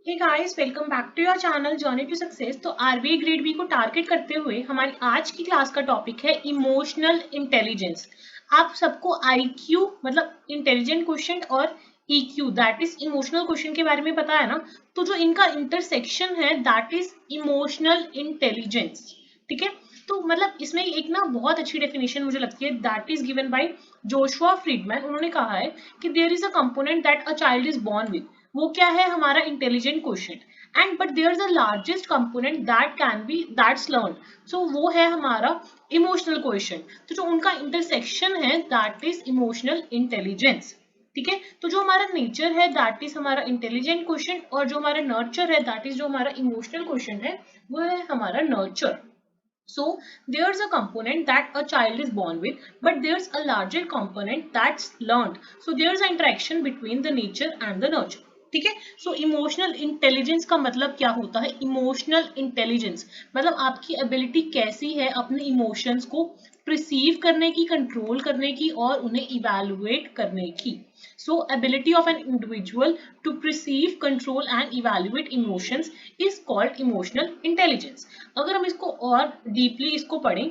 Hey guys, welcome back to your channel journey to success. तो RBI grade B को target करते हुए हमारी आज की क्लास का टॉपिक है इमोशनल इंटेलिजेंस। आप सबको आईक्यू मतलब इंटेलिजेंट क्वेश्चन और EQ that is emotional question के बारे में पता है ना। तो जो इनका इंटरसेक्शन है दैट इज इमोशनल इंटेलिजेंस। ठीक है, तो मतलब इसमें एक ना बहुत अच्छी डेफिनेशन मुझे लगती है that is given by Joshua Freedman. उन्होंने कहा है कि there is a component that a child is born with. वो क्या है? हमारा intelligent question. And but there is a largest component that can be that's learn. So वो है हमारा इमोशनल क्वेश्चन। तो जो उनका इंटरसेक्शन है दैट इज इमोशनल इंटेलिजेंस। ठीक है, तो जो हमारा नेचर है दैट इज हमारा इंटेलिजेंट क्वेश्चन, और जो हमारा नर्चर है दैट इज जो हमारा इमोशनल क्वेश्चन है वो है हमारा nurture. So there's a component that a child is born with, but there's a larger component that's learned. So there's an interaction between the nature and the nurture. ठीक है, so emotional intelligence का मतलब क्या होता है? Emotional intelligence मतलब आपकी ability कैसी है अपने इमोशंस को प्रिसीव करने की, कंट्रोल करने की और उन्हें इवेलुएट करने की। So ability of an individual to perceive, control and evaluate emotions is called emotional intelligence. अगर हम इसको और डीपली इसको पढ़ें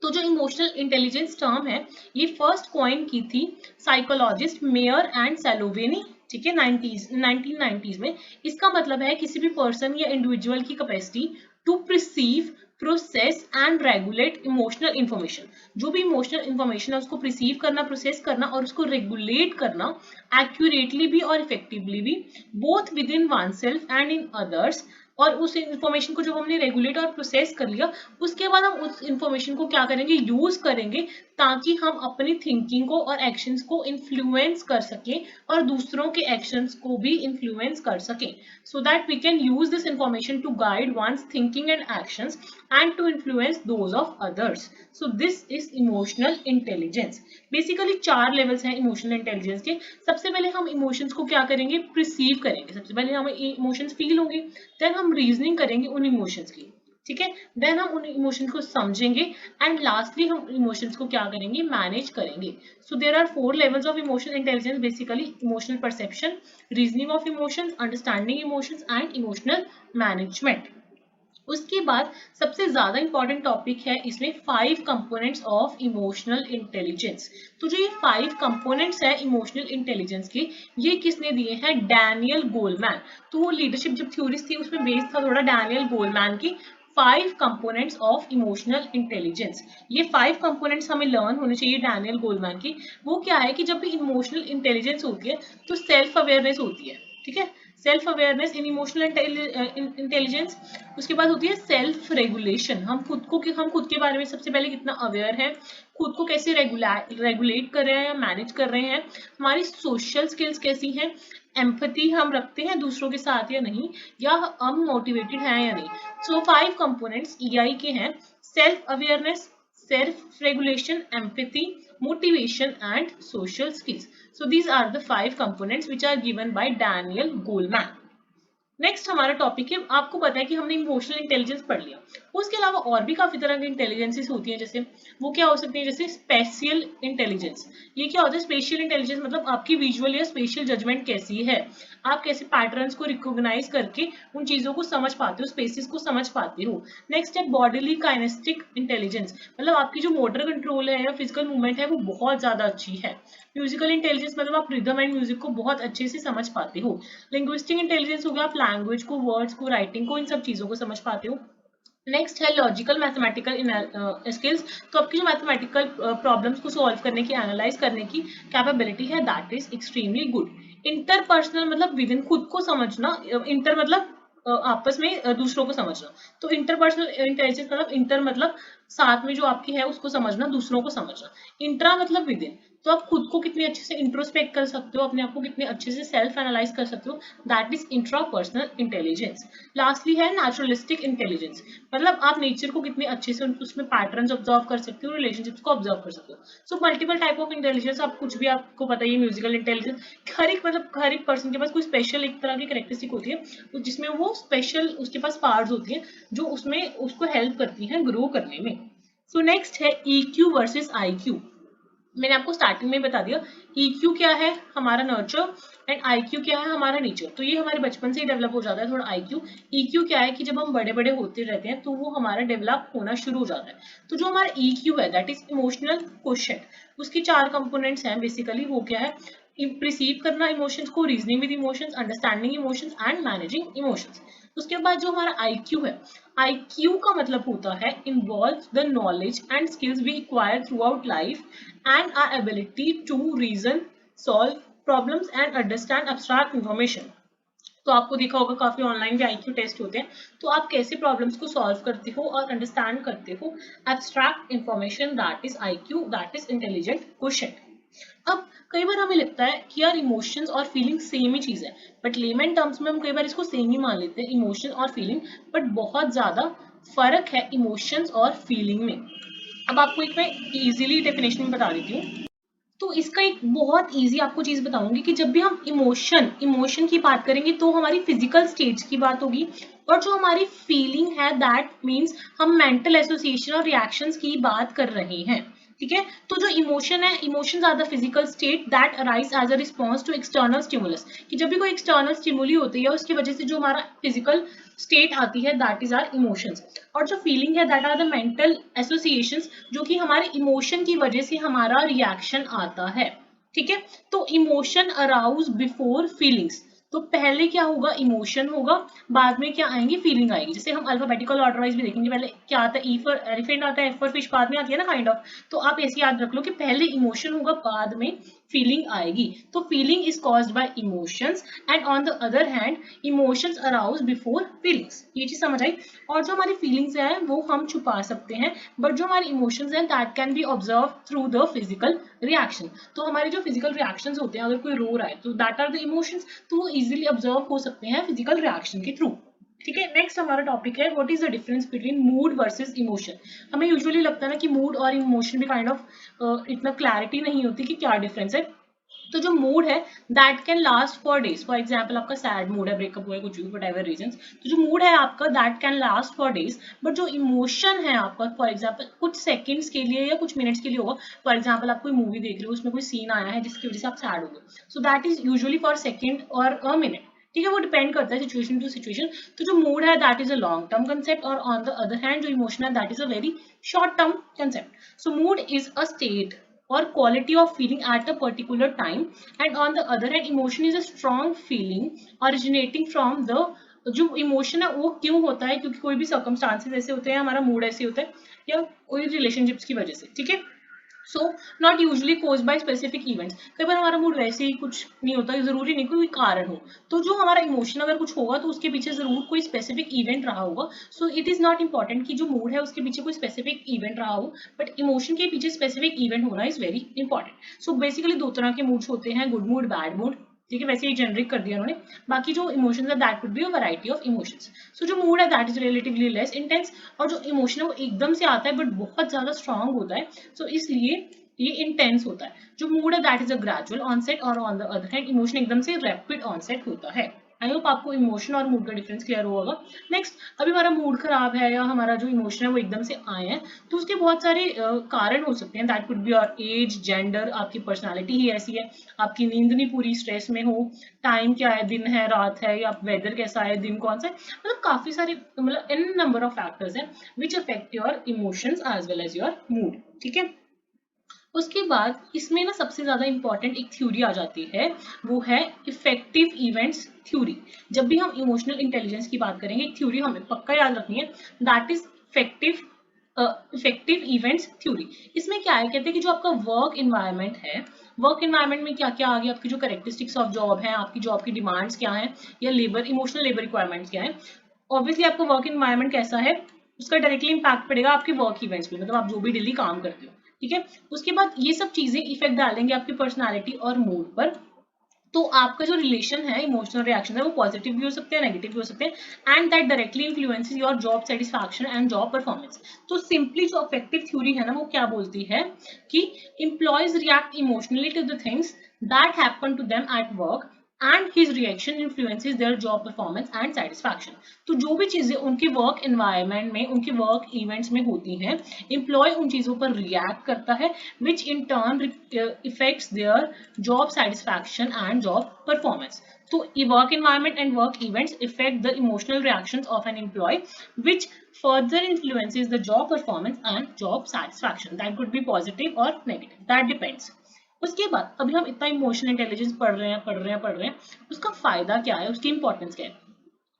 तो जो इमोशनल इंटेलिजेंस टर्म है ये फर्स्ट कॉइन की थी साइकोलॉजिस्ट मेयर एंड सैलोवे ने। ठीक है, 1990s में। इसका मतलब है किसी भी पर्सन या इंडिविजुअल की capacity to perceive, process and regulate emotional information. जो भी इमोशनल इंफॉर्मेशन है उसको प्रिसीव करना, प्रोसेस करना और उसको रेगुलेट करना एक्यूरेटली भी और इफेक्टिवली भी, both with in one self and in others. और उस इंफॉर्मेशन को जब हमने रेगुलेट और प्रोसेस कर लिया उसके बाद हम उस इंफॉर्मेशन को क्या करेंगे? यूज करेंगे ताकि हम अपनी थिंकिंग को और एक्शंस को इन्फ्लुएंस कर सकें और दूसरों के एक्शंस को भी इन्फ्लुएंस कर सकें, so that we can use this information to guide one's thinking and actions and to influence those of others. So this is emotional intelligence. Basically 4 levels हैं इमोशनल इंटेलिजेंस के। सबसे पहले हम इमोशंस को क्या करेंगे? प्रिसीव करेंगे। सबसे पहले हमें इमोशंस फील होंगे, देन हम रीजनिंग करेंगे उन इमोशंस की। ठीक है, देन हम उन इमोशंस को समझेंगे एंड लास्टली हम इमोशंस को क्या करेंगे? मैनेज करेंगे। So there are 4 levels of emotional intelligence basically: emotional perception, reasoning of emotions, understanding emotions and emotional management. उसके बाद सबसे ज्यादा इंपॉर्टेंट टॉपिक है इसमें 5 कंपोनेंट्स ऑफ इमोशनल इंटेलिजेंस। तो जो ये 5 कंपोनेंट्स है इमोशनल इंटेलिजेंस के, ये किसने दिए हैं? Daniel Goleman. तो वो लीडरशिप जब थ्योरीज थी उसमें बेस्ड था थोड़ा डैनियल गोलमैन की 5 कंपोनेंट्स ऑफ इमोशनल इंटेलिजेंस। ये 5 कंपोनेंट्स हमें लर्न होने चाहिए डैनियल गोलमैन की। वो क्या है कि जब भी इमोशनल इंटेलिजेंस होती है तो सेल्फ अवेयरनेस होती है। ठीक है, self awareness in emotional intelligence. उसके बाद होती है सेल्फ रेगुलेशन। हम खुद के बारे में सबसे पहले कितना अवेयर है, खुद को कैसे रेगुलेट कर रहे हैं या मैनेज कर रहे हैं, हमारी सोशल स्किल्स कैसी हैं, एम्पैथी हम रखते हैं दूसरों के साथ या नहीं, या हम मोटिवेटेड हैं या नहीं। सो 5 कंपोनेंट्स ईआई के हैं: self awareness, self regulation, empathy, motivation and social skills. So these are the 5 components which are given by Daniel Goleman. Next हमारा टॉपिक है, आपको पता है कि हमने इमोशनल इंटेलिजेंस पढ़ लिया, उसके अलावा और भी काफी तरह की इंटेलिजेंसेस होती हैं। जैसे वो क्या हो सकती है? जैसे स्पेशियल इंटेलिजेंस। ये क्या होता है? स्पेशियल इंटेलिजेंस मतलब आपकी विजुअल या स्पेशियल जजमेंट कैसी है, आप कैसे पैटर्न्स को रिकॉग्नाइज करके उन चीजों को समझ पाते हो, स्पेसिस को समझ पाते हो। नेक्स्ट है बॉडीली काइनेस्टिक इंटेलिजेंस, मतलब आपकी जो मोटर कंट्रोल है या फिजिकल मूवमेंट है वो बहुत ज्यादा अच्छी है। म्यूजिकल इंटेलिजेंस मतलब आप रिदम एंड म्यूजिक को बहुत अच्छे से समझ पाते हो। लिंग्विस्टिक इंटेलिजेंस हो गया, आप लैंग्वेज को, वर्ड्स को, राइटिंग को, इन सब चीजों को समझ पाते हो। नेक्स्ट है लॉजिकल मैथमेटिकल स्किल्स, तो आपकी जो मैथमेटिकल प्रॉब्लम्स को सॉल्व करने की, एनालाइज करने की कैपेबिलिटी है that is extremely good. Interpersonal मतलब विद इन, खुद को समझना, इंटर मतलब आपस में दूसरों को समझना। तो इंटरपर्सनल इंटेलिजेंस मतलब इंटर मतलब साथ में जो आपकी है उसको समझना, दूसरों को समझना। इंट्रा मतलब विद इन, तो आप खुद को कितने अच्छे से इंट्रोस्पेक्ट कर सकते हो, अपने आप को कितने अच्छे से सेल्फ एनालाइज कर सकते हो, that is intrapersonal intelligence. Lastly है नेचुरलिस्टिक इंटेलिजेंस, मतलब आप नेचर को कितने अच्छे से उसमें पैटर्न्स ऑब्जर्व कर सकते हो, रिलेशनशिप्स को ऑब्जर्व कर सकते हो। So multiple type of intelligence, आप कुछ भी आपको पता ही, म्यूजिकल इंटेलिजेंस, हर एक पर्सन के पास कोई स्पेशल एक तरह की कैरेक्टरिस्टिक होती है जिसमें वो स्पेशल उसके पास पावर्स होती है जो उसमें उसको हेल्प करती हैं ग्रो करने में। सो नेक्स्ट है EQ वर्सेस IQ। मैंने आपको स्टार्टिंग में बता दिया EQ क्या है हमारा नर्चर एंड IQ क्या है हमारा नेचर। तो ये हमारे बचपन से ही डेवलप हो जाता है थोड़ा IQ। EQ क्या है कि जब हम बड़े बड़े होते रहते हैं तो वो हमारा डेवलप होना शुरू हो जाता है। तो जो हमारा EQ है दैट इज इमोशनल क्वोशिएंट, उसकी 4 कंपोनेंट्स हैं बेसिकली। वो क्या है, रिसीव करना इमोशंस को, reasoning with emotions, understanding emotions and managing emotions. उसके बाद जो हमारा IQ है, IQ का मतलब होता है involve the knowledge and skills we acquire throughout life and are ability to reason, solve problems and understand abstract information. तो आपको देखा होगा काफी ऑनलाइन भी IQ टेस्ट होते हैं, तो आप कैसे प्रॉब्लम्स को सॉल्व करते हो और अंडरस्टैंड करते हो abstract information, that is IQ, that is intelligent quotient. अब कई बार हमें लगता है कि यार इमोशंस और फीलिंग सेम ही चीज है, बट लेमन टर्म्स में हम कई बार इसको सेम ही मान लेते हैं, इमोशन और फीलिंग, बट बहुत ज्यादा फर्क है इमोशंस और फीलिंग में। अब आपको एक मैं इजीली डेफिनेशन में बता देती हूँ। तो इसका एक बहुत इजी आपको चीज बताऊंगी कि जब भी हम इमोशन की बात करेंगे तो हमारी फिजिकल स्टेट्स की बात होगी, और जो हमारी फीलिंग है दैट मीन्स हम मेंटल एसोसिएशन और रिएक्शंस की बात कर रहे हैं। ठीक है, तो जो इमोशन है, emotions are the physical state that arise as a response to external stimulus, कि जब भी कोई एक्सटर्नल स्टिमुली होती है उसकी वजह से जो हमारा फिजिकल स्टेट आती है दैट इज आर इमोशंस। और जो फीलिंग है that are the mental associations, जो कि हमारे इमोशन की वजह से हमारा रिएक्शन आता है। ठीक है, तो इमोशन अराउज बिफोर फीलिंग्स। तो पहले क्या होगा, इमोशन होगा, बाद में क्या आएंगी, फीलिंग आएगी। जैसे हम अल्फाबेटिकल ऑर्डर वाइज भी देखेंगे, पहले क्या आता है, ई फॉर एलिफेंट आता है, एफ फॉर फिश बाद में आती है ना काइंड ऑफ। तो आप ऐसे याद रख लो कि पहले इमोशन होगा, बाद में फीलिंग आएगी। तो feeling is caused by emotions and on the other hand emotions arouse before feelings. ये चीज समझ आई। और जो हमारी फीलिंग्स हैं वो हम छुपा सकते हैं, बट जो हमारे इमोशंस हैं that can B observe through the physical reaction. तो हमारे जो फिजिकल रिएक्शंस होते हैं, अगर कोई रो रहा है तो दैट आर द इमोशंस, तो वो इजीली ऑब्जर्व हो सकते हैं फिजिकल रिएक्शन के थ्रू। ठीक है, नेक्स्ट हमारा टॉपिक है what is the difference between mood versus emotion. हमें यूजुअली लगता है ना कि मूड और इमोशन भी काइंड ऑफ इतना क्लैरिटी नहीं होती कि क्या डिफरेंस है। तो जो मूड है that can last for days, for example आपका सैड मूड है, ब्रेकअप हुआ है, कुछ भी वट एवर रीजन, तो जो मूड है आपका that can last for days, but जो इमोशन है आपका फॉर एग्जाम्पल कुछ सेकंड्स के लिए या कुछ मिनट्स के लिए होगा। फॉर एग्जाम्पल आप कोई मूवी देख रहे हो, उसमें कोई सीन आया है जिसकी वजह से आप सैड हो गए, so that is usually for second और अ मिनट। ठीक है, वो डिपेंड करता है सिचुएशन टू सिचुएशन। तो जो मूड है that is a long term concept, और ऑन द अदर हैंड जो इमोशन है that is a very short term concept. So mood is a state or quality of feeling at a particular time, and on the other hand emotion is a strong feeling originating from the, जो emotion है वो क्यों होता है, क्योंकि कोई भी circumstances ऐसे होते हैं, हमारा मूड ऐसे होता है, या कोई रिलेशनशिप्स की वजह से। ठीक है, so not usually cause by specific events. कई बार हमारा मूड वैसे ही कुछ नहीं होता, जरूरी नहीं कोई कारण हो। तो जो हमारा इमोशन अगर कुछ होगा तो उसके पीछे जरूर कोई स्पेसिफिक इवेंट रहा होगा। So it is not important कि जो मूड है उसके पीछे कोई स्पेसिफिक इवेंट रहा हो, बट इमोशन के पीछे स्पेसिफिक इवेंट होना is very important. So basically दो तरह के मूड्स होते हैं, गुड मूड, बैड मूड। ठीक है, वैसे ही जेनरिक कर दिया उन्होंने। बाकी जो इमोशंस है that could be a variety of emotions. So जो मूड है that is relatively less intense, और जो इमोशन है वो एकदम से आता है बट बहुत ज्यादा स्ट्रांग होता है, सो इसलिए ये इंटेंस होता है। जो मूड है that is a gradual onset, और on the other hand emotion एकदम से रैपिड ऑनसेट होता है। आई होप आपको इमोशन और मूड का डिफरेंस क्लियर होगा। नेक्स्ट, अभी हमारा मूड खराब है या हमारा जो इमोशन है वो एकदम से आए हैं, तो उसके बहुत सारे कारण हो सकते हैं। That could be your age, gender, आपकी पर्सनालिटी ही ऐसी है, आपकी नींद नहीं पूरी, स्ट्रेस में हो, टाइम क्या है, दिन है रात है, या वेदर कैसा है, दिन कौन सा है, मतलब काफी सारे, मतलब इन नंबर ऑफ फैक्टर्स हैं which affect your emotions as well as your mood. ठीक है, उसके बाद इसमें ना सबसे ज्यादा इंपॉर्टेंट एक थ्योरी आ जाती है, वो है इफेक्टिव इवेंट्स थ्योरी। जब भी हम इमोशनल इंटेलिजेंस की बात करेंगे, एक थ्योरी हमें पक्का याद रखनी है, that is effective events theory. इसमें क्या है, कहते हैं कि जो आपका वर्क इन्वायरमेंट है, वर्क इन्वायरमेंट में क्या क्या आ गया, आपकी जो कैरेक्टरिस्टिक्स ऑफ जॉब है, आपकी जॉब की डिमांड्स क्या है, या लेबर, इमोशनल लेबर रिक्वायरमेंट्स क्या है। ऑब्वियसली आपका वर्क इन्वायरमेंट कैसा है, उसका डायरेक्टली इंपैक्ट पड़ेगा आपके वर्क इवेंट्स पे, मतलब आप जो भी डेली काम करते हो। ठीक है, उसके बाद ये सब चीजें इफेक्ट डालेंगे आपकी पर्सनालिटी और मूड पर। तो आपका जो रिलेशन है, इमोशनल रिएक्शन है, वो पॉजिटिव भी हो सकते हैं, नेगेटिव भी हो सकते हैं, and that directly influences your job satisfaction and job performance. तो सिंपली जो अफेक्टिव थ्योरी है ना, वो क्या बोलती है कि employees react emotionally to the things that happen to them at work and his reaction influences their job performance and satisfaction. तो जो भी चीजें उनके वर्क एनवायरनमेंट में, उनके वर्क इवेंट्स में होती हैं, एम्प्लॉय उन चीजों पर रिएक्ट करता है, which in turn effects their job satisfaction and job performance. तो work environment and work events affect the emotional reactions of an employee, which further influences the job performance and job satisfaction. That could be positive or negative, that depends. उसके बाद अभी हम इतना emotional intelligence पढ़ रहे हैं, उसका फायदा क्या है, उसकी इंपॉर्टेंस क्या है।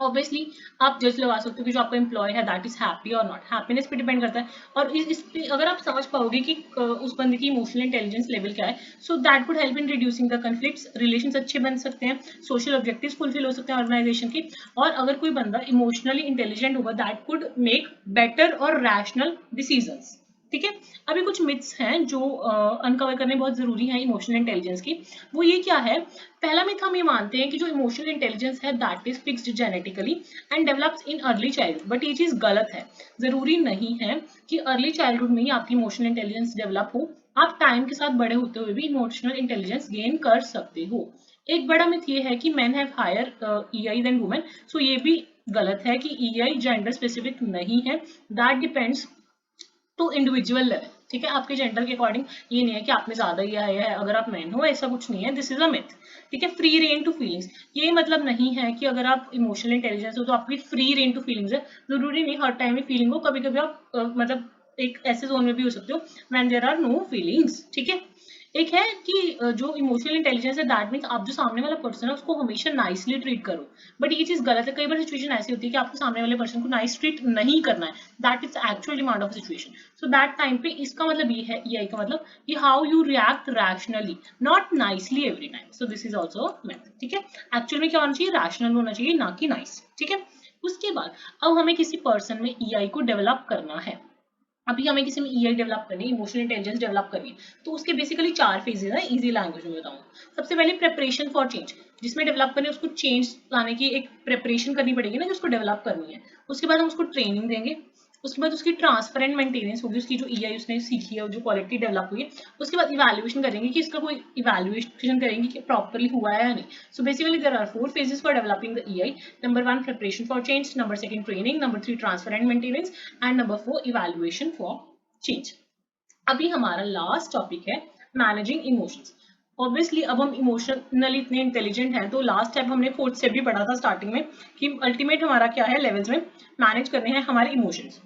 ऑब्वियसली आप जज लगा सकते हो कि जो आपका एम्प्लॉय है दैट इज हैप्पी और नॉट, हैप्पीनेस पे डिपेंड करता है। और इस पे अगर आप समझ पाओगे कि उस बंदे की इमोशनल इंटेलिजेंस लेवल क्या है, so that would help in reducing the conflicts, relations अच्छे बन सकते हैं, सोशल ऑब्जेक्टिव्स फुलफिल हो सकते हैं ऑर्गेनाइजेशन की। और अगर कोई बंदा इमोशनली इंटेलिजेंट होगा दैट कुड मेक बेटर और रैशनल डिसीजंस। ठीक है, अभी कुछ मिथ्स हैं जो अनकवर करने बहुत जरूरी है इमोशनल इंटेलिजेंस की। वो ये क्या है, पहला मिथ हम ये मानते हैं कि जो इमोशनल इंटेलिजेंस है that is fixed genetically and develops in early childhood, but ये चीज गलत है। जरूरी नहीं है कि अर्ली चाइल्डहुड में ही आपकी इमोशनल इंटेलिजेंस डेवलप हो, आप टाइम के साथ बड़े होते हुए भी इमोशनल इंटेलिजेंस गेन कर सकते हो। एक बड़ा मिथ ये है कि men have higher EI than women, so ये भी गलत है कि ईआई जेंडर स्पेसिफिक नहीं है, that depends to individual level. ठीक है, आपके जेंडर के अकॉर्डिंग ये नहीं है कि आप में ज्यादा ये है अगर आप मैन हो, ऐसा कुछ नहीं है, दिस इज अ मिथ। ठीक है, फ्री रेन टू फीलिंग्स, ये मतलब नहीं है कि अगर आप इमोशनल इंटेलिजेंस हो तो आपकी फ्री रेन टू फीलिंग्स है, जरूरी नहीं हर टाइम में फीलिंग हो, कभी कभी आप मतलब एक ऐसे जोन में भी हो सकते हो when there are no feelings. ठीक है, एक है कि जो इमोशनल इंटेलिजेंस है दैट मीन्स आप जो सामने वाला पर्सन है उसको हमेशा नाइसली ट्रीट करो, बट ये चीज गलत है। कई बार सिचुएशन ऐसी होती है कि आपको सामने वाले पर्सन को नाइस ट्रीट नहीं करना है, that is actual demand of situation. So that time पे इसका मतलब ये है, ये का मतलब कि how you react rationally, not nicely every time. So this is also math. ठीक है, एक्चुअल में क्या होना चाहिए, रैशनल होना चाहिए, ना कि नाइस। ठीक है, उसके बाद अब हमें किसी पर्सन में ईआई को डेवलप करना है। अभी हमें किसी में ईआई डेवलप करनी है, इमोशनल इंटेलिजेंस डेवलप करनी है, तो उसके बेसिकली 4 फेजेस है, इजी लैंग्वेज में बताऊँ। सबसे पहले प्रेपरेशन फॉर चेंज, जिसमें डेवलप करने उसको चेंज लाने की एक प्रेपरेशन करनी पड़ेगी ना, जो उसको डेवलप करनी है। उसके बाद हम उसको ट्रेनिंग देंगे, उसके बाद उसकी ट्रांसफर एंड मेंटेनेंस होगी, उसकी जो ईआई उसने सीखी है, जो क्वालिटी डेवलप हुई है। उसके बाद इवैल्यूएशन करेंगे कि इसका कोई इवैल्यूएशन करेंगे कि प्रॉपर्ली हुआ है या नहीं। So basically there are 4 phases for developing the EI. Number 1 preparation for change, number 2 training, number 3 transfer and maintenance, and number 4 evaluation for change. अभी हमारा लास्ट टॉपिक है मैनेजिंग इमोशंस। ऑब्वियसली अब हम इमोशनली इतने इंटेलिजेंट हैं, तो last step हमने 4th step भी पढ़ा था स्टार्टिंग में कि अल्टीमेट हमारा क्या है, लेवल्स में मैनेज करने हैं हमारे इमोशंस।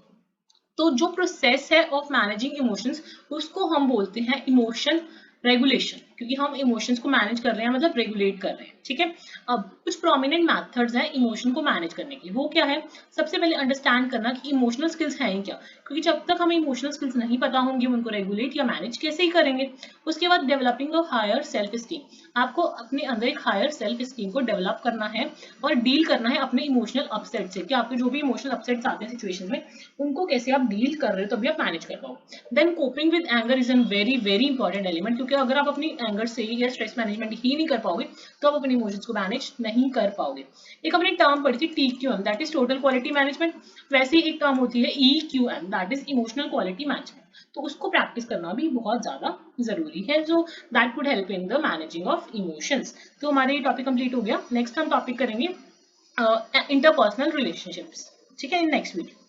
तो जो प्रोसेस है ऑफ मैनेजिंग इमोशंस उसको हम बोलते हैं इमोशन रेगुलेशन, क्योंकि हम इमोशंस को मैनेज कर रहे हैं मतलब रेगुलेट कर रहे हैं। ठीक है, अब कुछ प्रोमिनेंट मेथड्स हैं इमोशन को मैनेज करने की, वो क्या है, सबसे पहले अंडरस्टैंड करना कि इमोशनल स्किल्स हैं क्या, क्योंकि जब तक हमें इमोशनल स्किल्स नहीं पता होंगे उनको रेगुलेट या मैनेज कैसे ही करेंगे। उसके बाद developing of higher self esteem, आपको अपने अंदर एक हायर सेल्फ स्टीम को डेवलप करना है और डील करना है अपने इमोशनल अपसेट से, कि आपके जो भी इमोशनल अपसेट्स आते हैं सिचुएशन में उनको कैसे आप डील कर रहे हो तभी आप मैनेज कर पाओ। Then coping with anger is an very very important element, क्योंकि अगर आप अपनी एंगर से या स्ट्रेस मैनेजमेंट ही नहीं कर पाओगे तो आप अपने इमोशंस को मैनेज नहीं कर पाओगे। एक अपनी टर्म पढ़ी थी TQM, that is total quality management, वैसे ही एक टर्म होती है EQM, that is emotional quality management. तो उसको प्रैक्टिस करना भी बहुत ज्यादा जरूरी है, जो that would help in the managing of emotions. तो हमारे ये टॉपिक कंप्लीट हो गया। नेक्स्ट हम टॉपिक करेंगे इंटरपर्सनल रिलेशनशिप्स। ठीक है, इन नेक्स्ट वीडियो।